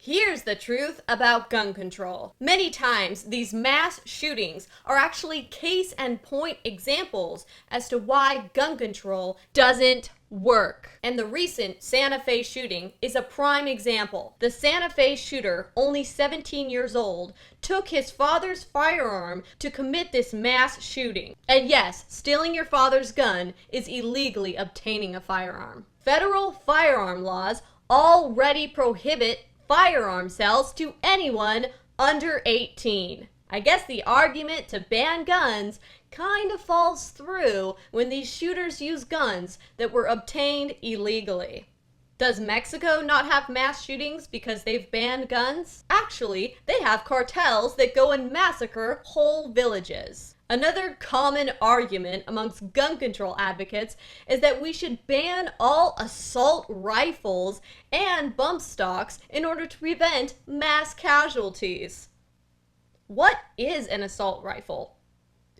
Here's the truth about gun control. Many times, these mass shootings are actually case and point examples as to why gun control doesn't work. And the recent Santa Fe shooting is a prime example. The Santa Fe shooter, only 17 years old, took his father's firearm to commit this mass shooting. And yes, stealing your father's gun is illegally obtaining a firearm. Federal firearm laws already prohibit firearm sales to anyone under 18. I guess the argument to ban guns kind of falls through when these shooters use guns that were obtained illegally. Does Mexico not have mass shootings because they've banned guns? Actually, they have cartels that go and massacre whole villages. Another common argument amongst gun control advocates is that we should ban all assault rifles and bump stocks in order to prevent mass casualties. What is an assault rifle?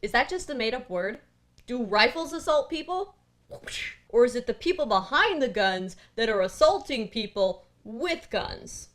Is that just a made-up word? Do rifles assault people? Or is it the people behind the guns that are assaulting people with guns?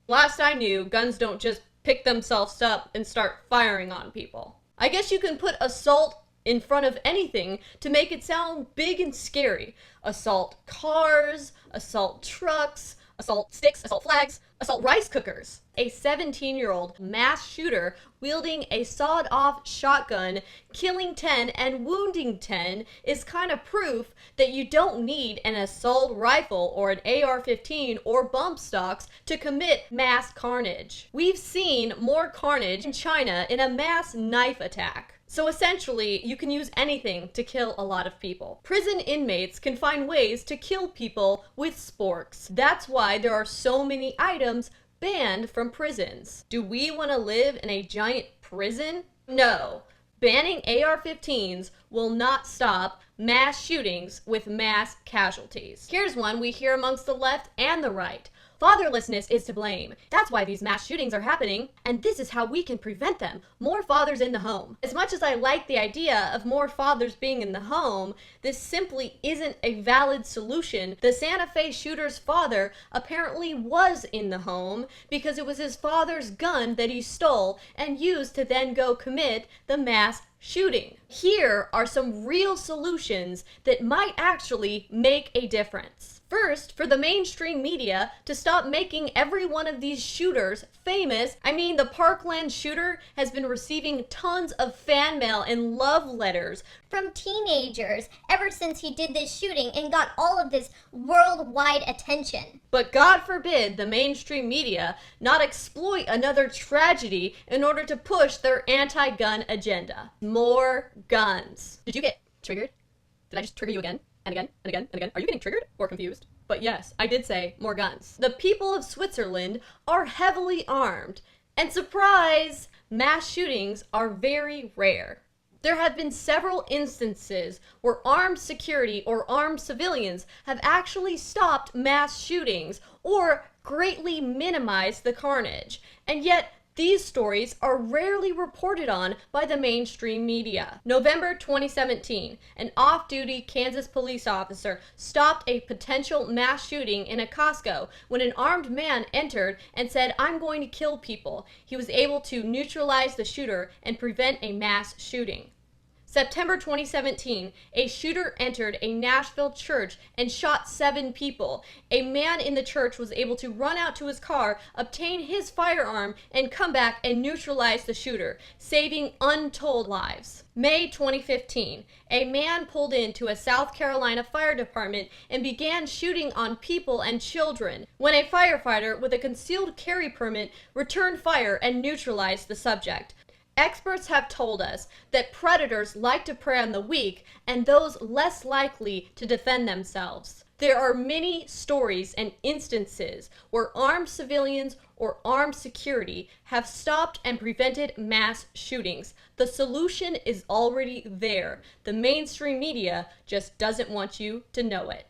Last I knew, guns don't just pick themselves up and start firing on people. I guess you can put assault in front of anything to make it sound big and scary. Assault cars, assault trucks, assault sticks, assault flags, assault rice cookers. A 17-year-old mass shooter wielding a sawed-off shotgun, killing 10 and wounding 10 is kind of proof that you don't need an assault rifle or an AR-15 or bump stocks to commit mass carnage. We've seen more carnage in China in a mass knife attack. So essentially, you can use anything to kill a lot of people. Prison inmates can find ways to kill people with sporks. That's why there are so many items banned from prisons. Do we want to live in a giant prison? No. Banning AR-15s will not stop mass shootings with mass casualties. Here's one we hear amongst the left and the right. Fatherlessness is to blame. That's why these mass shootings are happening, and this is how we can prevent them. More fathers in the home. As much as I like the idea of more fathers being in the home, this simply isn't a valid solution. The Santa Fe shooter's father apparently was in the home because it was his father's gun that he stole and used to then go commit the mass shooting. Here are some real solutions that might actually make a difference. First, for the mainstream media to stop making every one of these shooters famous. I mean, the Parkland shooter has been receiving tons of fan mail and love letters from teenagers ever since he did this shooting and got all of this worldwide attention. But God forbid the mainstream media not exploit another tragedy in order to push their anti-gun agenda. More guns. Did you get triggered? Did I just trigger you again? And again, and again, and again. Are you getting triggered or confused? But yes, I did say more guns. The people of Switzerland are heavily armed. And surprise, mass shootings are very rare. There have been several instances where armed security or armed civilians have actually stopped mass shootings or greatly minimized the carnage. And yet, these stories are rarely reported on by the mainstream media. November 2017, an off-duty Kansas police officer stopped a potential mass shooting in a Costco when an armed man entered and said, "I'm going to kill people." He was able to neutralize the shooter and prevent a mass shooting. September 2017, a shooter entered a Nashville church and shot 7 people. A man in the church was able to run out to his car, obtain his firearm, and come back and neutralize the shooter, saving untold lives. May 2015, a man pulled into a South Carolina fire department and began shooting on people and children when a firefighter with a concealed carry permit returned fire and neutralized the subject. Experts have told us that predators like to prey on the weak and those less likely to defend themselves. There are many stories and instances where armed civilians or armed security have stopped and prevented mass shootings. The solution is already there. The mainstream media just doesn't want you to know it.